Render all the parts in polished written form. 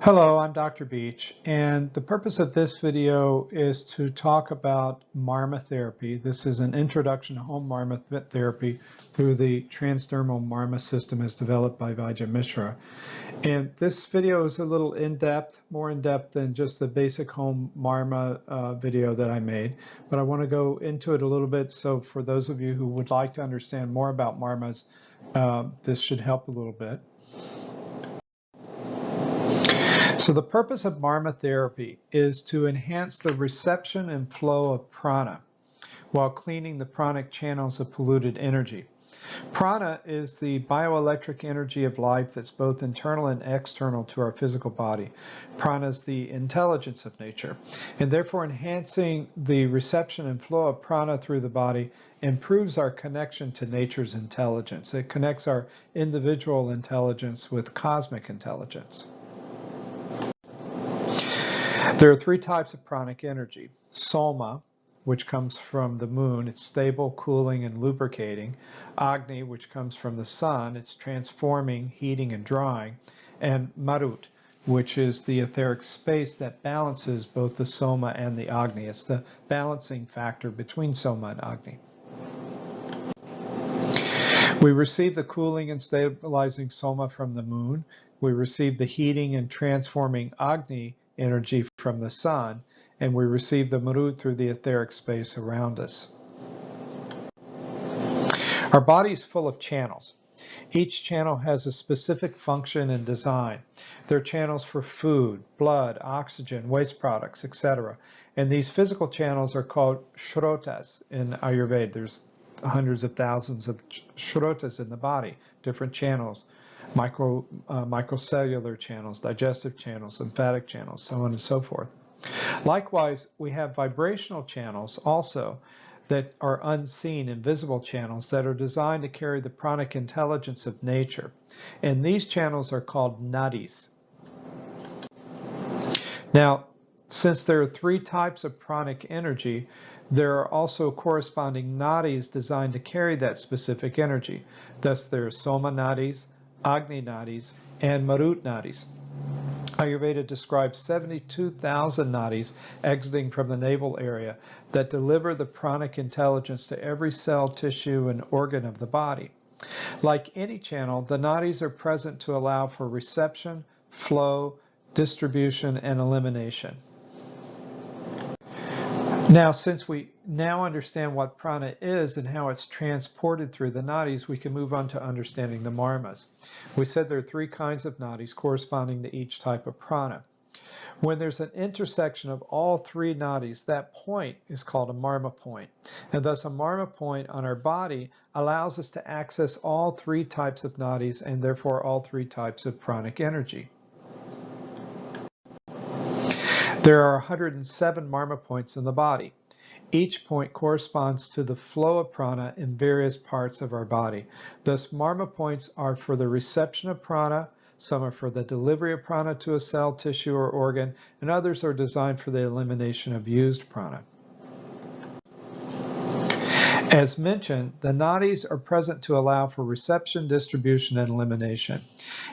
Hello, I'm Dr. Beech, and the purpose of this video is to talk about Marma therapy. This is an introduction to home Marma therapy through the Transdermal Marma System as developed by Vaidya Mishra. And this video is a little in-depth, more in-depth than just the basic home Marma video that I made, but I want to go into it a little bit, so for those of you who would like to understand more about Marmas, this should help a little bit. So the purpose of Marma therapy is to enhance the reception and flow of prana while cleaning the pranic channels of polluted energy. Prana is the bioelectric energy of life that's both internal and external to our physical body. Prana is the intelligence of nature, and therefore enhancing the reception and flow of prana through the body improves our connection to nature's intelligence. It connects our individual intelligence with cosmic intelligence. There are three types of pranic energy. Soma, which comes from the moon, it's stable, cooling, and lubricating. Agni, which comes from the sun, it's transforming, heating, and drying. And Marut, which is the etheric space that balances both the Soma and the Agni. It's the balancing factor between Soma and Agni. We receive the cooling and stabilizing Soma from the moon. We receive the heating and transforming Agni energy from the sun, and we receive the Marut through the etheric space around us. Our body is full of channels. Each channel has a specific function and design. There are channels for food, blood, oxygen, waste products, etc. And these physical channels are called shrotas in Ayurveda. There's hundreds of thousands of shrotas in the body, different channels. Microcellular channels, digestive channels, lymphatic channels, so on and so forth. Likewise, we have vibrational channels also that are unseen, invisible channels that are designed to carry the pranic intelligence of nature. And these channels are called nadis. Now, since there are three types of pranic energy, there are also corresponding nadis designed to carry that specific energy. Thus, there are Soma nadis, Agni nadis, and Marut nadis. Ayurveda describes 72,000 nadis exiting from the navel area that deliver the pranic intelligence to every cell, tissue, and organ of the body. Like any channel, the nadis are present to allow for reception, flow, distribution, and elimination. Now, since we now understand what prana is and how it's transported through the nadis, we can move on to understanding the marmas. We said there are three kinds of nadis corresponding to each type of prana. When there's an intersection of all three nadis, that point is called a marma point. And thus a marma point on our body allows us to access all three types of nadis and therefore all three types of pranic energy. There are 107 marma points in the body. Each point corresponds to the flow of prana in various parts of our body. Thus, marma points are for the reception of prana, some are for the delivery of prana to a cell, tissue, or organ, and others are designed for the elimination of used prana. As mentioned, the nadis are present to allow for reception, distribution, and elimination.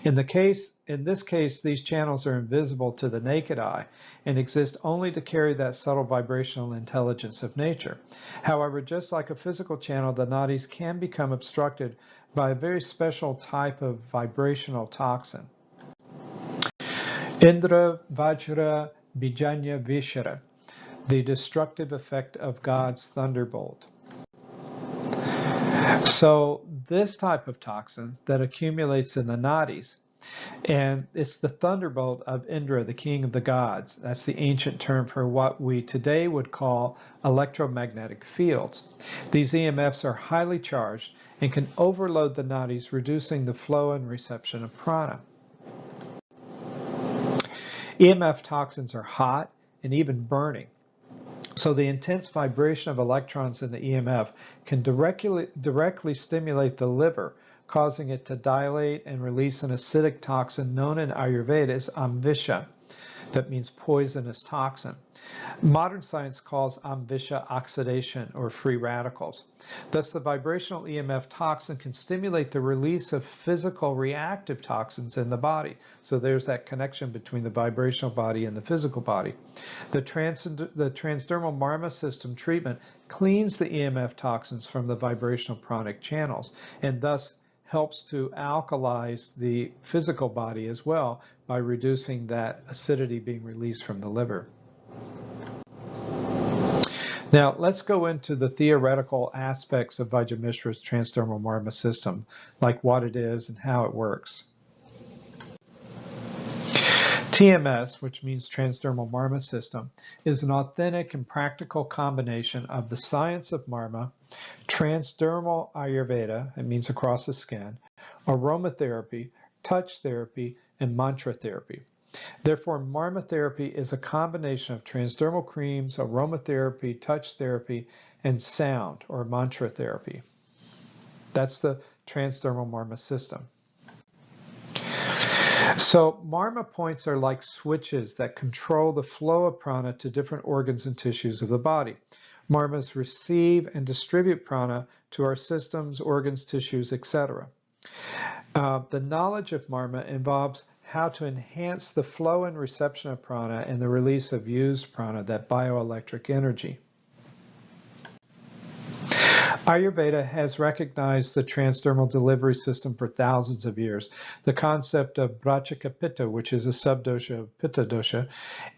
In this case, these channels are invisible to the naked eye and exist only to carry that subtle vibrational intelligence of nature. However, just like a physical channel, the nadis can become obstructed by a very special type of vibrational toxin. Indra Vajra Bijanya Vishra, the destructive effect of God's thunderbolt. So this type of toxin that accumulates in the nadis, and it's the thunderbolt of Indra, the king of the gods. That's the ancient term for what we today would call electromagnetic fields. These EMFs are highly charged and can overload the nadis, reducing the flow and reception of prana. EMF toxins are hot and even burning. So the intense vibration of electrons in the EMF can directly stimulate the liver, causing it to dilate and release an acidic toxin known in Ayurveda as amvisha. That means poisonous toxin. Modern science calls amvisha oxidation, or free radicals. Thus, the vibrational EMF toxin can stimulate the release of physical reactive toxins in the body. So there's that connection between the vibrational body and the physical body. The Transdermal Marma System treatment cleans the EMF toxins from the vibrational pranic channels, and thus helps to alkalize the physical body as well by reducing that acidity being released from the liver. Now, let's go into the theoretical aspects of Vaidya Mishra's Transdermal Marma System, like what it is and how it works. TMS, which means Transdermal Marma System, is an authentic and practical combination of the science of Marma, transdermal Ayurveda, it means across the skin, aromatherapy, touch therapy, and mantra therapy. Therefore, Marma therapy is a combination of transdermal creams, aromatherapy, touch therapy, and sound or mantra therapy. That's the Transdermal Marma System. So Marma points are like switches that control the flow of prana to different organs and tissues of the body. Marmas receive and distribute prana to our systems, organs, tissues, etc. The knowledge of Marma involves how to enhance the flow and reception of prana and the release of used prana, that bioelectric energy. Ayurveda has recognized the transdermal delivery system for thousands of years. The concept of Brachika Pitta, which is a subdosha of Pitta dosha,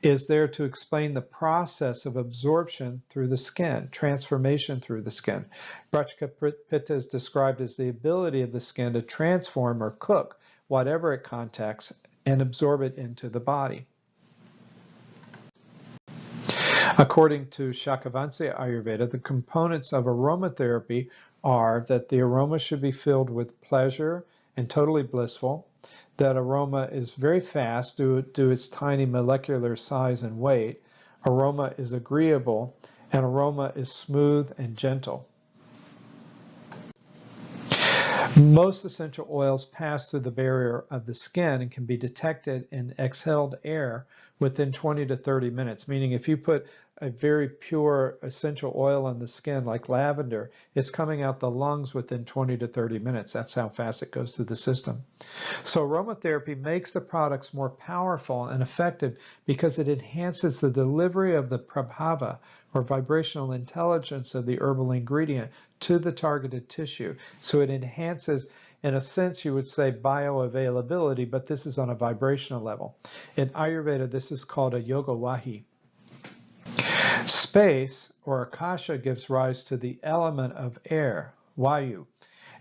is there to explain the process of absorption through the skin, transformation through the skin. Brachika Pitta is described as the ability of the skin to transform or cook whatever it contacts and absorb it into the body. According to Shaka Vansya Ayurveda, the components of aromatherapy are that the aroma should be filled with pleasure and totally blissful, that aroma is very fast due to its tiny molecular size and weight, aroma is agreeable, and aroma is smooth and gentle. Most essential oils pass through the barrier of the skin and can be detected in exhaled air within 20 to 30 minutes, meaning if you put a very pure essential oil on the skin like lavender, it's coming out the lungs within 20 to 30 minutes. That's how fast it goes through the system. So aromatherapy makes the products more powerful and effective because it enhances the delivery of the prabhava, or vibrational intelligence of the herbal ingredient, to the targeted tissue. So it enhances, in a sense, you would say bioavailability, but this is on a vibrational level. In Ayurveda, this is called a yoga vahi. Space, or akasha, gives rise to the element of air, vayu,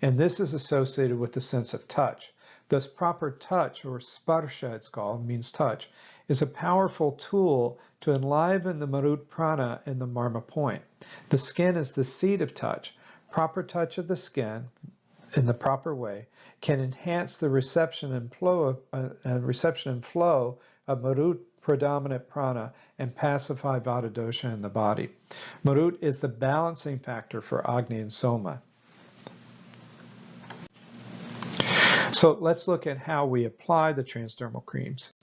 and this is associated with the sense of touch. Thus, proper touch, or sparsha it's called, means touch, is a powerful tool to enliven the marut prana in the marma point. The skin is the seat of touch. Proper touch of the skin in the proper way can enhance the reception and flow of marut predominant prana and pacify vata dosha in the body. Marut is the balancing factor for Agni and Soma. So let's look at how we apply the transdermal creams.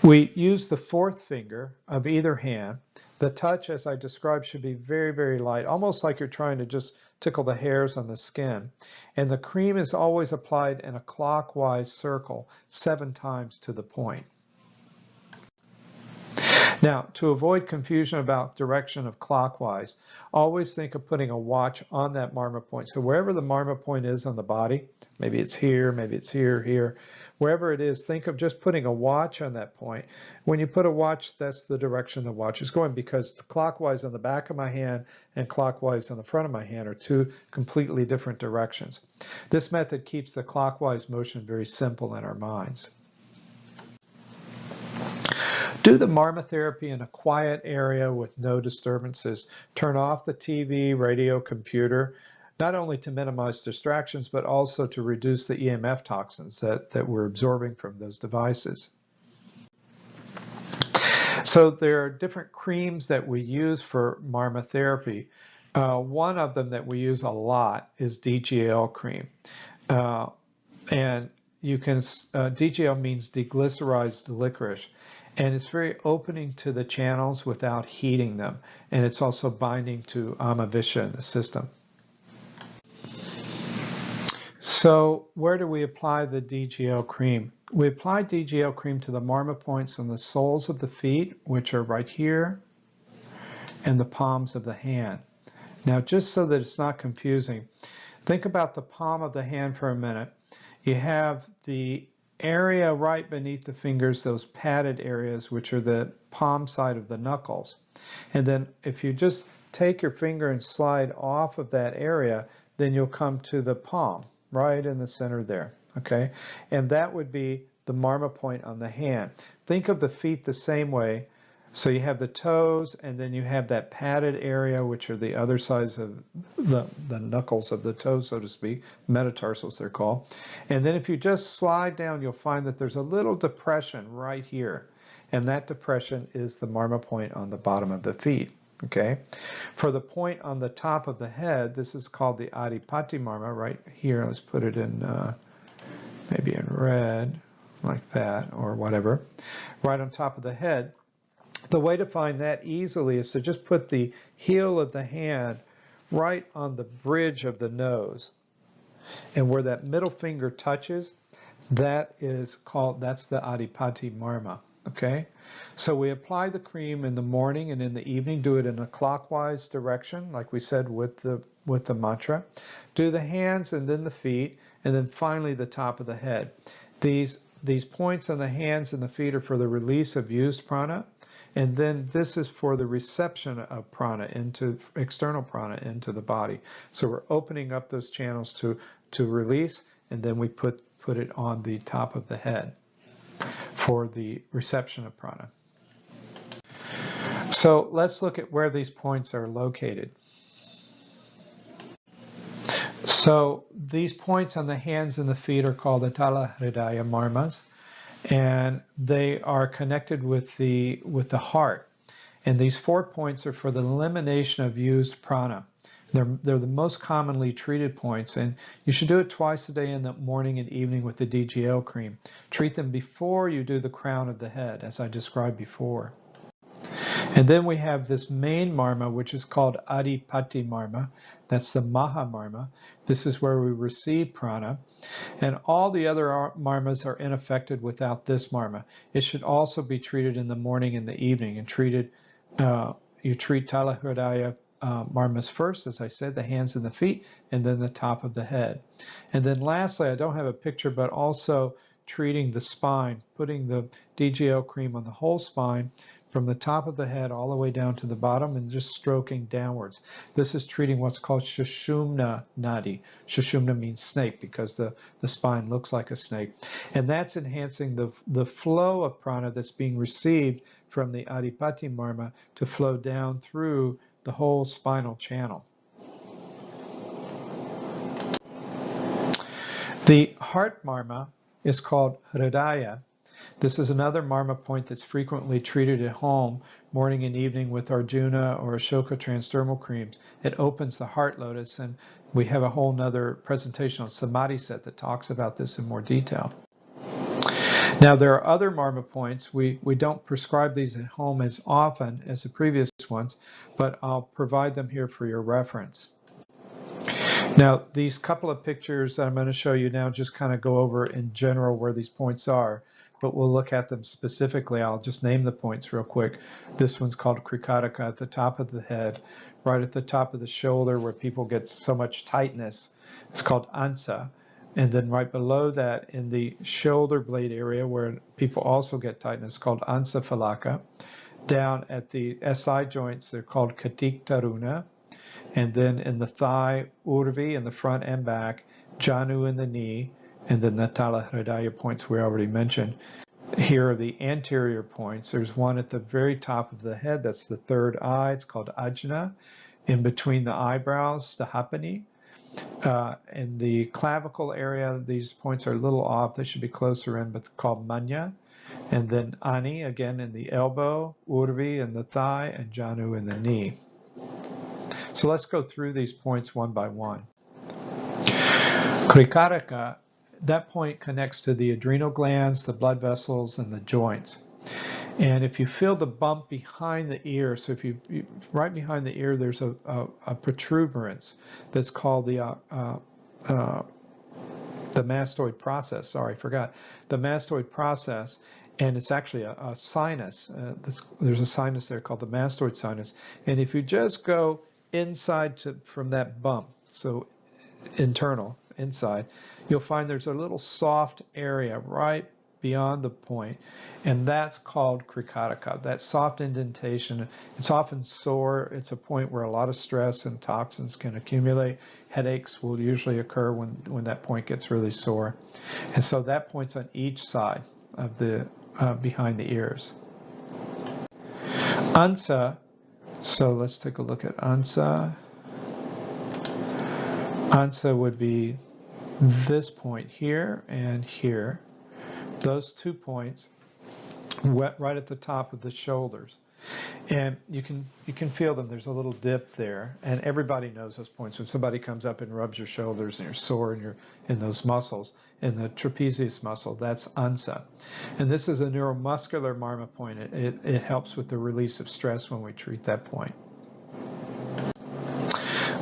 We use the fourth finger of either hand. The touch, as I described, should be very, very light, almost like you're trying to just tickle the hairs on the skin. And the cream is always applied in a clockwise circle 7 times to the point. Now, to avoid confusion about direction of clockwise, always think of putting a watch on that marma point. So wherever the marma point is on the body, maybe it's here, maybe it's here, here, wherever it is, think of just putting a watch on that point. When you put a watch, that's the direction the watch is going, because clockwise on the back of my hand and clockwise on the front of my hand are 2 completely different directions. This method keeps the clockwise motion very simple in our minds. Do the marma therapy in a quiet area with no disturbances. Turn off the TV, radio, computer, not only to minimize distractions, but also to reduce the EMF toxins that we're absorbing from those devices. So there are different creams that we use for marma therapy. One of them that we use a lot is DGL cream. And you can, DGL means deglycerized licorice, and it's very opening to the channels without heating them, and it's also binding to Amavisha in the system. So where do we apply the DGL cream? We apply DGL cream to the Marma points on the soles of the feet, which are right here, and the palms of the hand. Now, just so that it's not confusing, think about the palm of the hand for a minute. You have the area right beneath the fingers, those padded areas, which are the palm side of the knuckles. And then if you just take your finger and slide off of that area, then you'll come to the palm, right in the center there, okay? And that would be the Marma point on the hand. Think of the feet the same way. So you have the toes, and then you have that padded area, which are the other sides of the knuckles of the toes, so to speak, metatarsals they're called. And then if you just slide down, you'll find that there's a little depression right here. And that depression is the Marma point on the bottom of the feet. Okay. For the point on the top of the head, this is called the Adipati Marma right here. Let's put it in maybe in red, like that, or whatever. Right on top of the head. The way to find that easily is to just put the heel of the hand right on the bridge of the nose. And where that middle finger touches, that's the Adipati Marma. Okay, so we apply the cream in the morning and in the evening. Do it in a clockwise direction, like we said with the mantra. Do the hands and then the feet, and then finally the top of the head. These points on the hands and the feet are for the release of used prana, and then this is for the reception of prana into external prana into the body. So we're opening up those channels to release, and then we put it on the top of the head for the reception of prana. So let's look at where these points are located. So these points on the hands and the feet are called the Tala Hridaya Marmas, and they are connected with the heart. And these 4 points are for the elimination of used prana. They're the most commonly treated points, and you should do it twice a day in the morning and evening with the DGL cream. Treat them before you do the crown of the head, as I described before. And then we have this main marma, which is called Adipati Marma. That's the Maha Marma. This is where we receive prana. And all the other marmas are unaffected without this marma. It should also be treated in the morning and the evening. And you treat Tala Hridaya marmas first, as I said, the hands and the feet, and then the top of the head. And then lastly, I don't have a picture, but also treating the spine, putting the DGL cream on the whole spine from the top of the head all the way down to the bottom and just stroking downwards. This is treating what's called Shushumna Nadi. Shushumna means snake because the spine looks like a snake. And that's enhancing the flow of prana that's being received from the Adipati Marma to flow down through the whole spinal channel. The heart marma is called Hridaya. This is another marma point that's frequently treated at home, morning and evening with Arjuna or Ashoka Transdermal Creams. It opens the heart lotus, and we have a whole nother presentation on Samadhi set that talks about this in more detail. Now, there are other marma points. We don't prescribe these at home as often as the previous ones, but I'll provide them here for your reference. Now, these couple of pictures that I'm going to show you now just kind of go over in general where these points are, but we'll look at them specifically. I'll just name the points real quick. This one's called Krikaraka at the top of the head, right at the top of the shoulder where people get so much tightness. It's called Ansa. And then right below that in the shoulder blade area where people also get tightness, called Ansa Falaka. Down at the SI joints, they're called Katik Taruna. And then in the thigh, Urvi in the front and back, Janu in the knee, and then the Tala Hridaya points we already mentioned. Here are the anterior points. There's one at the very top of the head. That's the third eye. It's called Ajna. In between the eyebrows, the Hapani. In the clavicle area, these points are a little off. They should be closer in, but called Manya. And then Ani, again in the elbow, Urvi in the thigh, and Janu in the knee. So let's go through these points one by one. Krikaraka, that point connects to the adrenal glands, the blood vessels, and the joints. And if you feel the bump behind the ear, so if right behind the ear, there's a protuberance that's called the mastoid process. Sorry, I forgot. The mastoid process, and it's actually a sinus. There's a sinus there called the mastoid sinus. And if you just go inside from that bump, so internal, inside, you'll find there's a little soft area right beyond the point, and that's called krikataka. That soft indentation, it's often sore. It's a point where a lot of stress and toxins can accumulate. Headaches will usually occur when that point gets really sore. And so that point's on each side of the behind the ears. Ansa, so let's take a look at Ansa. Ansa would be this point here and here. Those 2 points right at the top of the shoulders. And you can feel them. There's a little dip there, and everybody knows those points. When somebody comes up and rubs your shoulders and you're sore in those muscles, in the trapezius muscle, that's Ansa. And this is a neuromuscular Marma point. It helps with the release of stress when we treat that point.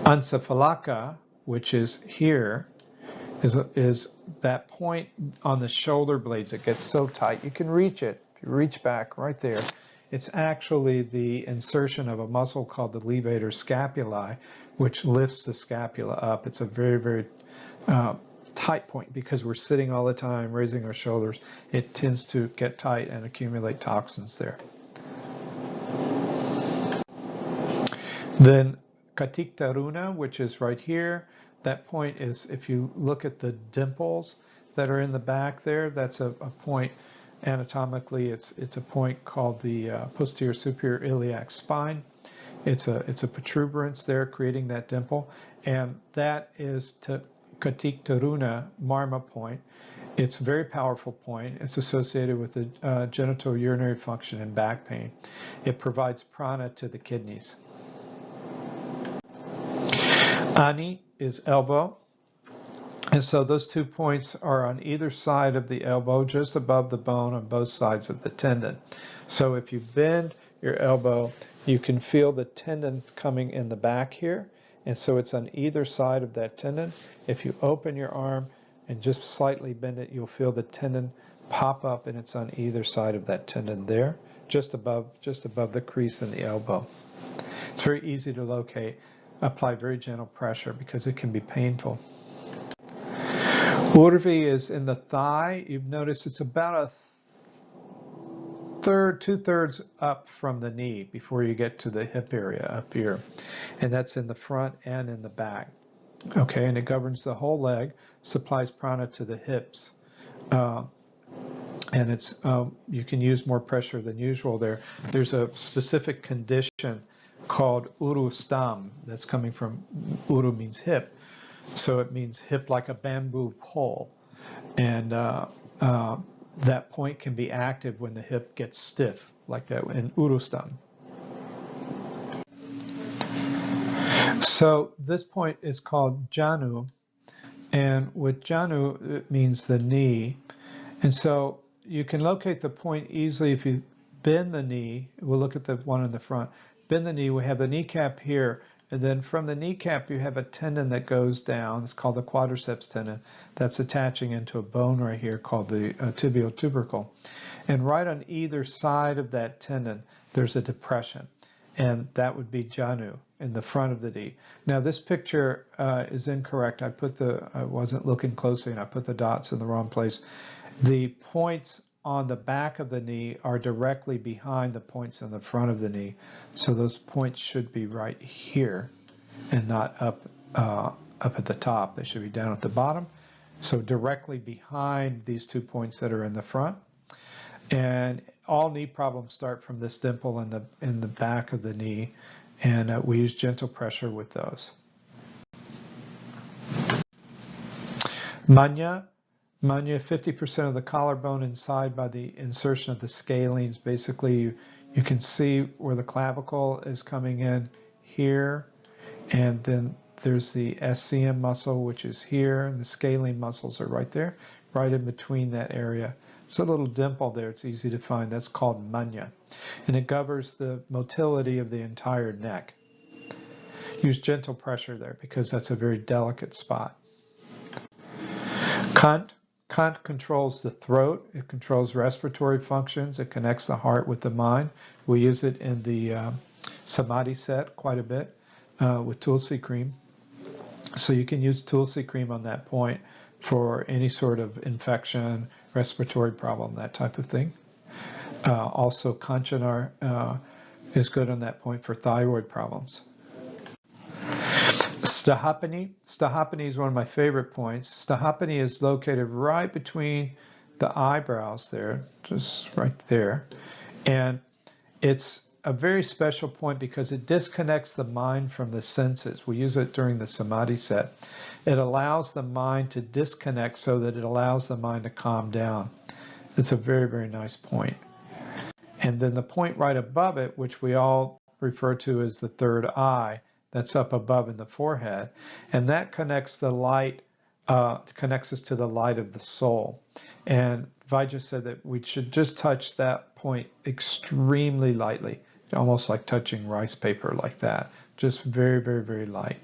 Ansa Phalaka, which is here, is that point on the shoulder blades. It gets so tight. You can reach it. If you reach back right there, it's actually the insertion of a muscle called the levator scapulae, which lifts the scapula up. It's a very, very tight point because we're sitting all the time, raising our shoulders. It tends to get tight and accumulate toxins there. Then Katik Taruna, which is right here. That point is, if you look at the dimples that are in the back there, that's a point anatomically. It's a point called the posterior superior iliac spine. It's a protuberance there creating that dimple, and that is Katik Taruna Marma point. It's a very powerful point. It's associated with the genitourinary function and back pain. It provides prana to the kidneys. Ani is elbow, and so those 2 points are on either side of the elbow, just above the bone on both sides of the tendon. So if you bend your elbow, you can feel the tendon coming in the back here, and so it's on either side of that tendon. If you open your arm and just slightly bend it, you'll feel the tendon pop up, and it's on either side of that tendon there, just above the crease in the elbow. It's very easy to locate. Apply very gentle pressure because it can be painful. Urvi is in the thigh. You've noticed it's about two-thirds up from the knee before you get to the hip area up here. And that's in the front and in the back. Okay, and it governs the whole leg, supplies prana to the hips. And it's you can use more pressure than usual there. There's a specific condition called uru stam, that's coming from, uru means hip, so it means hip like a bamboo pole, and that point can be active when the hip gets stiff like that in uru stam. So this point is called janu, and with janu it means the knee, and so you can locate the point easily if you bend the knee. We'll look at the one in the front. Bend the knee, we have the kneecap here, and then from the kneecap you have a tendon that goes down. It's called the quadriceps tendon. That's attaching into a bone right here called the tibial tubercle. And right on either side of that tendon there's a depression, and that would be janu in the front of the knee. Now this picture is incorrect. I wasn't looking closely and I put the dots in the wrong place. The points on the back of the knee are directly behind the points on the front of the knee. So those points should be right here and not up at the top. They should be down at the bottom. So directly behind these 2 points that are in the front. And all knee problems start from this dimple in the back of the knee, and we use gentle pressure with those. Manya, 50% of the collarbone inside by the insertion of the scalenes. Basically, you can see where the clavicle is coming in here, and then There's the SCM muscle, which is here, and the scalene muscles are right there, right in between that area. It's a little dimple there. It's easy to find. That's called manya. And it governs the motility of the entire neck. Use gentle pressure there because that's a very delicate spot. Kant controls the throat. It controls respiratory functions. It connects the heart with the mind. We use it in the samadhi set quite a bit with Tulsi cream. So you can use Tulsi cream on that point for any sort of infection, respiratory problem, that type of thing. Also, Kanchanar is good on that point for thyroid problems. Stahapani is one of my favorite points. Stahapani is located right between the eyebrows there, just right there. And it's a very special point because it disconnects the mind from the senses. We use it during the samadhi set. It allows the mind to disconnect so that it allows the mind to calm down. It's a very, very nice point. And then the point right above it, which we all refer to as the third eye, that's up above in the forehead, and that connects the light, connects us to the light of the soul. And Vaidya said that we should just touch that point extremely lightly, almost like touching rice paper like that. Just very, very, very light.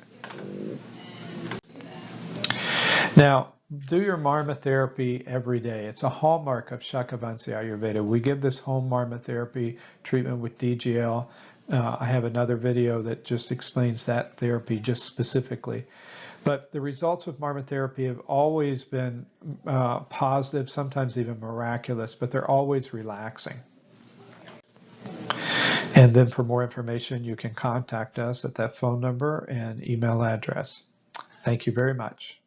Now, do your Marma therapy every day. It's a hallmark of Shaka Vansya Ayurveda. We give this home Marma therapy treatment with DGL. I have another video that just explains that therapy just specifically. But the results with Marma therapy have always been positive, sometimes even miraculous, but they're always relaxing. And then for more information, you can contact us at that phone number and email address. Thank you very much.